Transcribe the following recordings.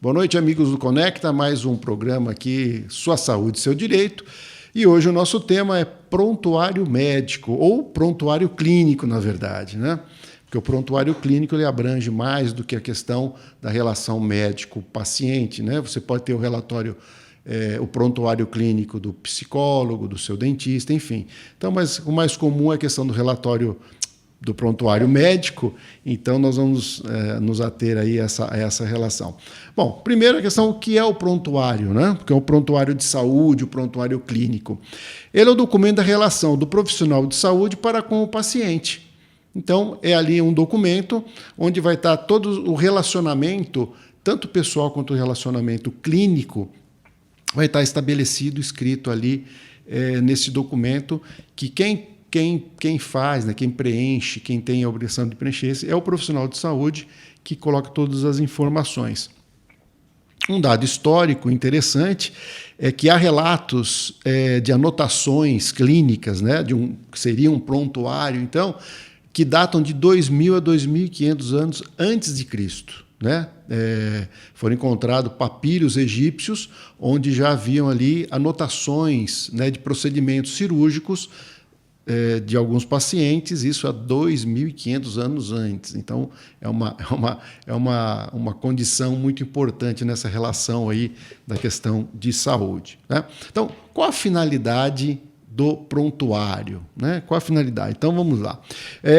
Boa noite, amigos do Conecta, mais um programa aqui, Sua Saúde, Seu Direito. E hoje o nosso tema é prontuário médico, ou prontuário clínico, na verdade, né? Porque o prontuário clínico ele abrange mais do que a questão da relação médico-paciente, né? Você pode ter o relatório, o prontuário clínico do psicólogo, do seu dentista, enfim. Então, mas o mais comum é a questão do relatório do prontuário médico, então nós vamos nos ater aí a essa relação. Bom, primeiro a questão, o que é o prontuário, né? Porque é o prontuário de saúde, o prontuário clínico. Ele é o documento da relação do profissional de saúde para com o paciente. Então, é ali um documento onde vai estar todo o relacionamento, tanto pessoal quanto o relacionamento clínico, vai estar estabelecido, escrito ali nesse documento, que quem faz, né, quem preenche, quem tem a obrigação de preencher é o profissional de saúde que coloca todas as informações. Um dado histórico interessante é que há relatos de anotações clínicas, né, que seria um prontuário, então, que datam de 2.000 a 2.500 anos antes de Cristo. Né? Foram encontrados papiros egípcios onde já haviam ali anotações, né, de procedimentos cirúrgicos de alguns pacientes, isso há 2.500 anos antes. Então, é uma condição muito importante nessa relação aí da questão de saúde. Né? Então, qual a finalidade do prontuário? Né? Qual a finalidade? Então, vamos lá.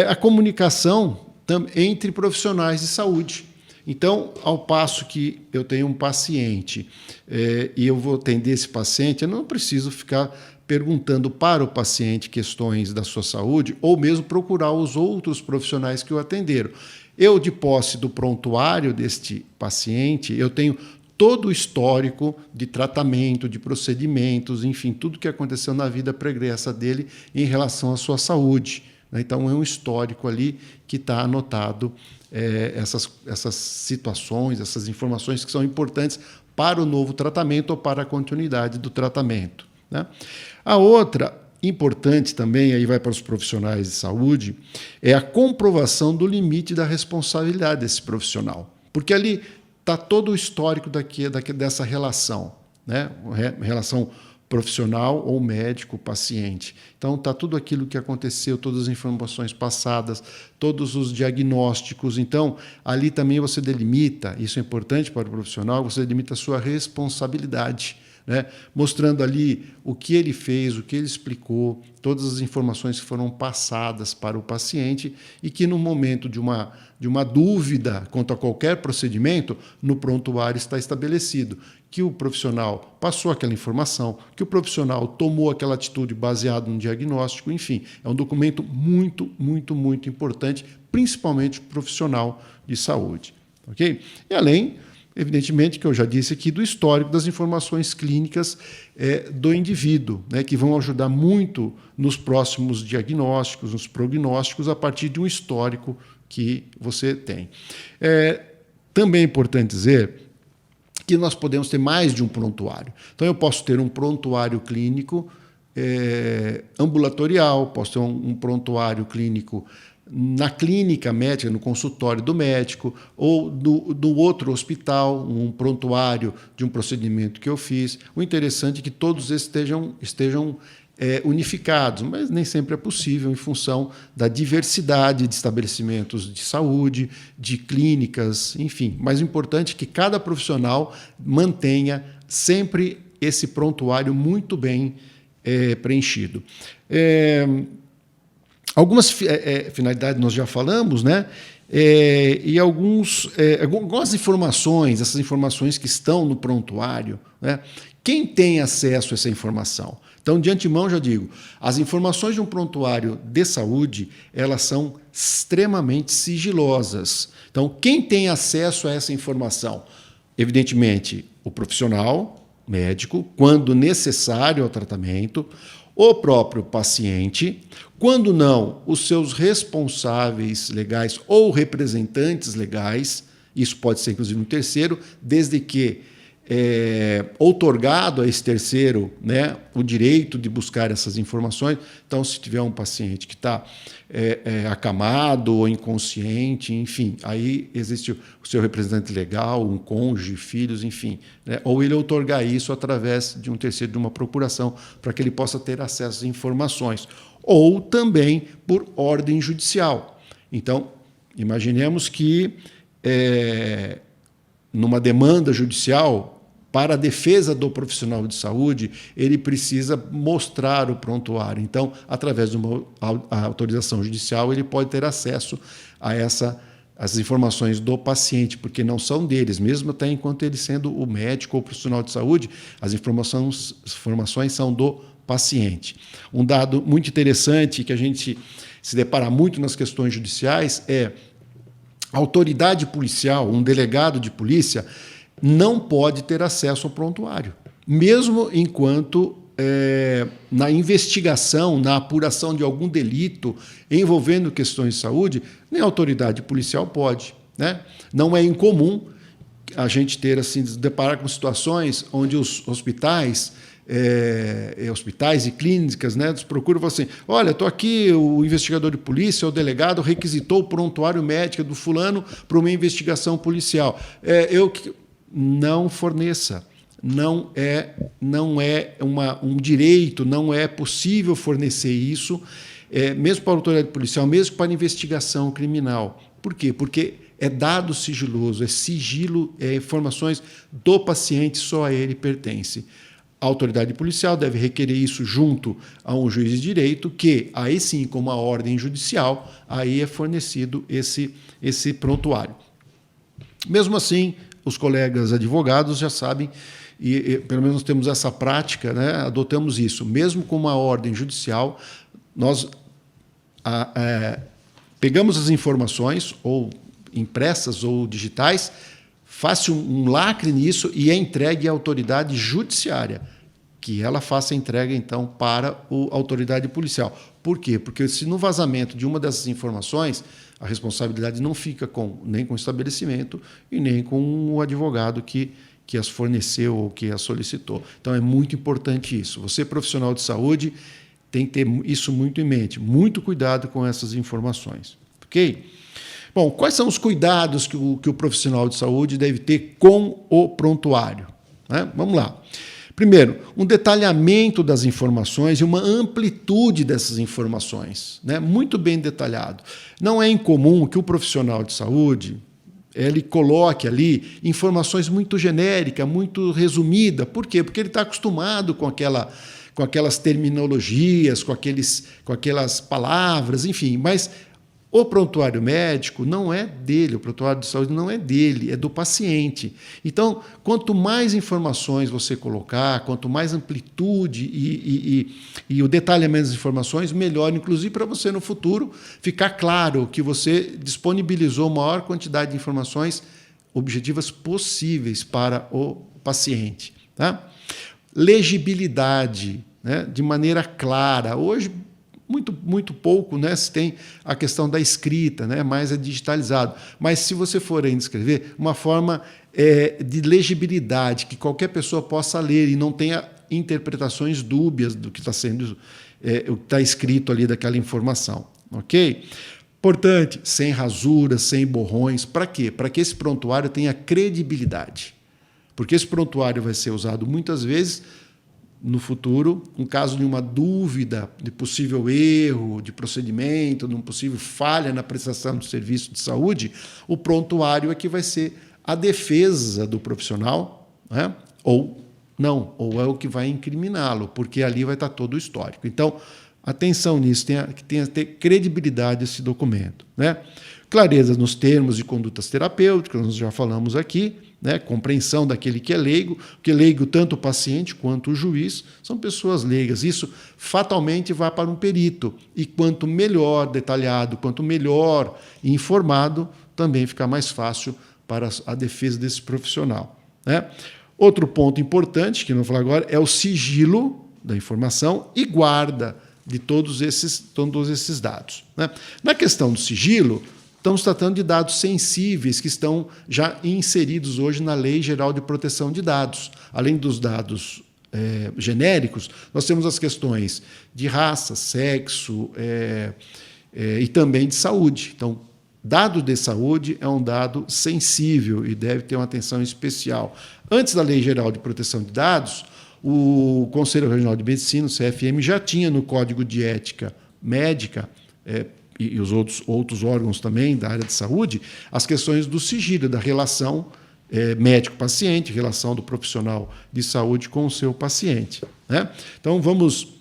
A comunicação entre profissionais de saúde. Então, ao passo que eu tenho um paciente e eu vou atender esse paciente, eu não preciso ficar perguntando para o paciente questões da sua saúde ou mesmo procurar os outros profissionais que o atenderam. Eu, de posse do prontuário deste paciente, eu tenho todo o histórico de tratamento, de procedimentos, enfim, tudo que aconteceu na vida pregressa dele em relação à sua saúde. Então, é um histórico ali que está anotado essas situações, essas informações que são importantes para o novo tratamento ou para a continuidade do tratamento. Né? A outra importante também, aí vai para os profissionais de saúde, é a comprovação do limite da responsabilidade desse profissional. Porque ali está todo o histórico dessa relação, né? Relação profissional ou médico-paciente. Então, está tudo aquilo que aconteceu, todas as informações passadas, todos os diagnósticos. Então, ali também você delimita, isso é importante para o profissional, você delimita a sua responsabilidade, né? Mostrando ali o que ele fez, o que ele explicou, todas as informações que foram passadas para o paciente e que no momento de uma dúvida quanto a qualquer procedimento, no prontuário está estabelecido que o profissional passou aquela informação, que o profissional tomou aquela atitude baseada no diagnóstico, enfim, é um documento muito, muito, muito importante, principalmente para o profissional de saúde. Okay? E além, evidentemente, que eu já disse aqui, do histórico das informações clínicas do indivíduo, né, que vão ajudar muito nos próximos diagnósticos, nos prognósticos, a partir de um histórico que você tem. Também é importante dizer que nós podemos ter mais de um prontuário. Então, eu posso ter um prontuário clínico ambulatorial, posso ter um prontuário clínico na clínica médica, no consultório do médico, ou do outro hospital, um prontuário de um procedimento que eu fiz. O interessante é que todos estejam unificados, mas nem sempre é possível em função da diversidade de estabelecimentos de saúde, de clínicas, enfim. Mas o importante é que cada profissional mantenha sempre esse prontuário muito bem preenchido. Algumas finalidades nós já falamos, né? E algumas informações, essas informações que estão no prontuário, né? Quem tem acesso a essa informação? Então, de antemão, já digo, as informações de um prontuário de saúde, elas são extremamente sigilosas. Então, quem tem acesso a essa informação? Evidentemente, o profissional médico, quando necessário ao tratamento, o próprio paciente, quando não, os seus responsáveis legais ou representantes legais, isso pode ser inclusive um terceiro, desde que outorgado a esse terceiro, né, o direito de buscar essas informações. Então, se tiver um paciente que está acamado ou inconsciente, enfim, aí existe o seu representante legal, um cônjuge, filhos, enfim, né, ou ele outorgar isso através de um terceiro, de uma procuração, para que ele possa ter acesso às informações, ou também por ordem judicial. Então, imaginemos que numa demanda judicial, para a defesa do profissional de saúde, ele precisa mostrar o prontuário. Então, através de uma autorização judicial, ele pode ter acesso a as informações do paciente, porque não são deles, mesmo até enquanto ele sendo o médico ou profissional de saúde, as informações são do paciente. Um dado muito interessante que a gente se depara muito nas questões judiciais é a autoridade policial, um delegado de polícia, não pode ter acesso ao prontuário, mesmo enquanto na investigação, na apuração de algum delito envolvendo questões de saúde, nem a autoridade policial pode, né? Não é incomum a gente ter assim, se deparar com situações onde os hospitais e clínicas, né, procuram e falam assim: olha, estou aqui, o investigador de polícia, o delegado, requisitou o prontuário médico do fulano para uma investigação policial. Não forneça. Não é um direito, não é possível fornecer isso, mesmo para a autoridade policial, mesmo para a investigação criminal. Por quê? Porque é dado sigiloso, é sigilo, informações do paciente, só a ele pertence. A autoridade policial deve requerer isso junto a um juiz de direito, que aí sim, com uma ordem judicial, aí é fornecido esse prontuário. Mesmo assim, os colegas advogados já sabem, e pelo menos temos essa prática, né, adotamos isso. Mesmo com uma ordem judicial, nós pegamos as informações, ou impressas ou digitais, faça um lacre nisso e é entregue à autoridade judiciária, que ela faça a entrega, então, para a autoridade policial. Por quê? Porque se no vazamento de uma dessas informações, a responsabilidade não fica nem com o estabelecimento e nem com o advogado que as forneceu ou que as solicitou. Então, é muito importante isso. Você, profissional de saúde, tem que ter isso muito em mente. Muito cuidado com essas informações. Ok? Bom, quais são os cuidados que o profissional de saúde deve ter com o prontuário? Né? Vamos lá. Primeiro, um detalhamento das informações e uma amplitude dessas informações, né? Muito bem detalhado. Não é incomum que o profissional de saúde ele coloque ali informações muito genéricas, muito resumidas. Por quê? Porque ele está acostumado com aquelas terminologias, com aquelas palavras, enfim, mas o prontuário médico não é dele, o prontuário de saúde não é dele, é do paciente. Então, quanto mais informações você colocar, quanto mais amplitude e o detalhamento das informações, melhor, inclusive para você no futuro ficar claro que você disponibilizou a maior quantidade de informações objetivas possíveis para o paciente. Tá? Legibilidade, né, de maneira clara. Hoje, muito pouco, né, se tem a questão da escrita, né, mais é digitalizado. Mas se você for ainda escrever, uma forma de legibilidade, que qualquer pessoa possa ler e não tenha interpretações dúbias do que está sendo, o que está escrito ali daquela informação. Ok? Importante, sem rasuras, sem borrões. Para quê? Para que esse prontuário tenha credibilidade. Porque esse prontuário vai ser usado muitas vezes no futuro, em caso de uma dúvida de possível erro de procedimento, de uma possível falha na prestação do serviço de saúde, o prontuário é que vai ser a defesa do profissional, né? Ou não, ou é o que vai incriminá-lo, porque ali vai estar todo o histórico. Então, atenção nisso, tem que ter credibilidade esse documento, né? Clareza nos termos de condutas terapêuticas, nós já falamos aqui, né? Compreensão daquele que é leigo, porque leigo tanto o paciente quanto o juiz são pessoas leigas. Isso fatalmente vai para um perito. E quanto melhor detalhado, quanto melhor informado, também fica mais fácil para a defesa desse profissional, né? Outro ponto importante, que não vou falar agora, é o sigilo da informação e guarda de todos esses dados, né? Na questão do sigilo, estamos tratando de dados sensíveis que estão já inseridos hoje na Lei Geral de Proteção de Dados. Além dos dados genéricos, nós temos as questões de raça, sexo e também de saúde. Então, dado de saúde é um dado sensível e deve ter uma atenção especial. Antes da Lei Geral de Proteção de Dados, o Conselho Regional de Medicina, o CFM, já tinha no Código de Ética Médica e os outros órgãos também da área de saúde, as questões do sigilo, da relação médico-paciente, relação do profissional de saúde com o seu paciente, né? Então, vamos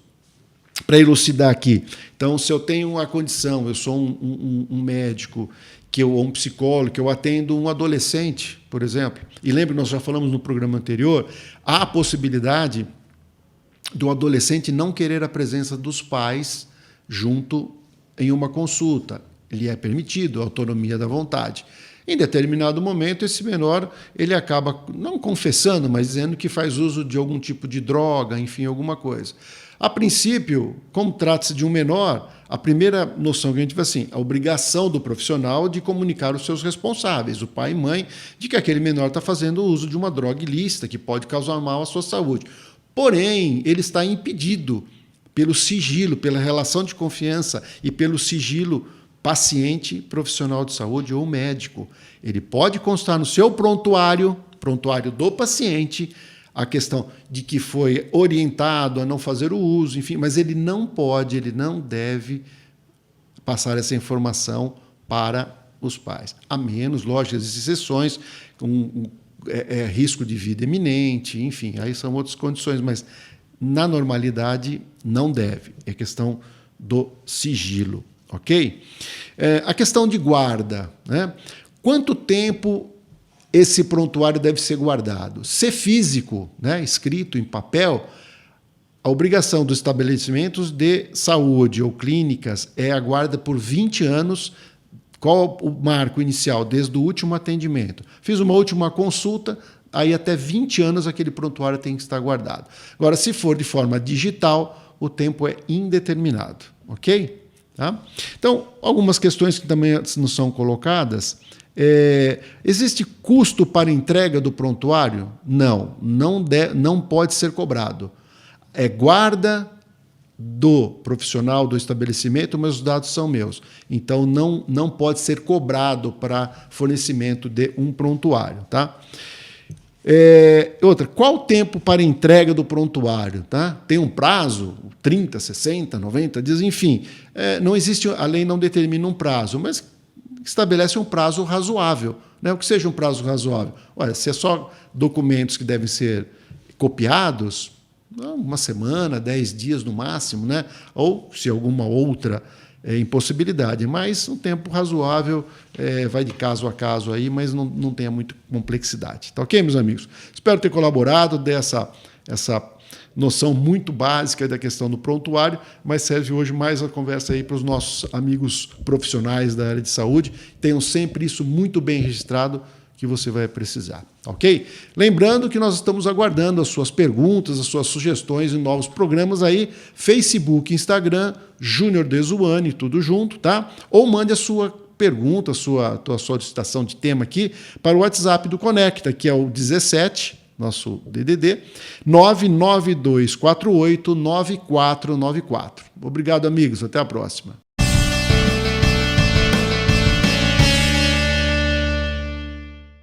para elucidar aqui. Então, se eu tenho uma condição, eu sou um médico ou um psicólogo, que eu atendo um adolescente, por exemplo, e lembra que nós já falamos no programa anterior, há a possibilidade do adolescente não querer a presença dos pais junto em uma consulta. Ele é permitido, a autonomia da vontade. Em determinado momento, esse menor ele acaba não confessando, mas dizendo que faz uso de algum tipo de droga, enfim, alguma coisa. A princípio, como trata-se de um menor, a primeira noção que a gente vê assim, a obrigação do profissional de comunicar os seus responsáveis, o pai e mãe, de que aquele menor está fazendo uso de uma droga ilícita que pode causar mal à sua saúde. Porém, ele está impedido pelo sigilo, pela relação de confiança e pelo sigilo paciente, profissional de saúde ou médico. Ele pode constar no seu prontuário do paciente, a questão de que foi orientado a não fazer o uso, enfim, mas ele não pode, ele não deve passar essa informação para os pais. A menos, lógico, existem exceções, risco de vida iminente, enfim, aí são outras condições, mas na normalidade não deve. É questão do sigilo. Ok? A questão de guarda, né? Quanto tempo esse prontuário deve ser guardado? Se físico, né, escrito em papel, a obrigação dos estabelecimentos de saúde ou clínicas é a guarda por 20 anos. Qual o marco inicial? Desde o último atendimento. Fiz uma última consulta, aí até 20 anos aquele prontuário tem que estar guardado. Agora, se for de forma digital, o tempo é indeterminado. Ok? Tá? Então, algumas questões que também não são colocadas. Existe custo para entrega do prontuário? Não pode ser cobrado. É guarda do profissional do estabelecimento, mas os dados são meus. Então, não pode ser cobrado para fornecimento de um prontuário. Tá? Qual o tempo para entrega do prontuário? Tá? Tem um prazo, 30, 60, 90 dias, enfim. Não existe, a lei não determina um prazo, mas estabelece um prazo razoável. Né? O que seja um prazo razoável? Olha, se é só documentos que devem ser copiados, uma semana, 10 dias no máximo, né? Ou se alguma outra impossibilidade, mas um tempo razoável, vai de caso a caso aí, mas não tenha muita complexidade. Tá ok, meus amigos? Espero ter colaborado dessa noção muito básica da questão do prontuário, mas serve hoje mais a conversa aí para os nossos amigos profissionais da área de saúde. Tenham sempre isso muito bem registrado que você vai precisar, ok? Lembrando que nós estamos aguardando as suas perguntas, as suas sugestões em novos programas aí, Facebook, Instagram, Júnior Dezuani, tudo junto, tá? Ou mande a sua pergunta, a sua solicitação de tema aqui para o WhatsApp do Conecta, que é o 17, nosso DDD, 992489494. Obrigado, amigos. Até a próxima.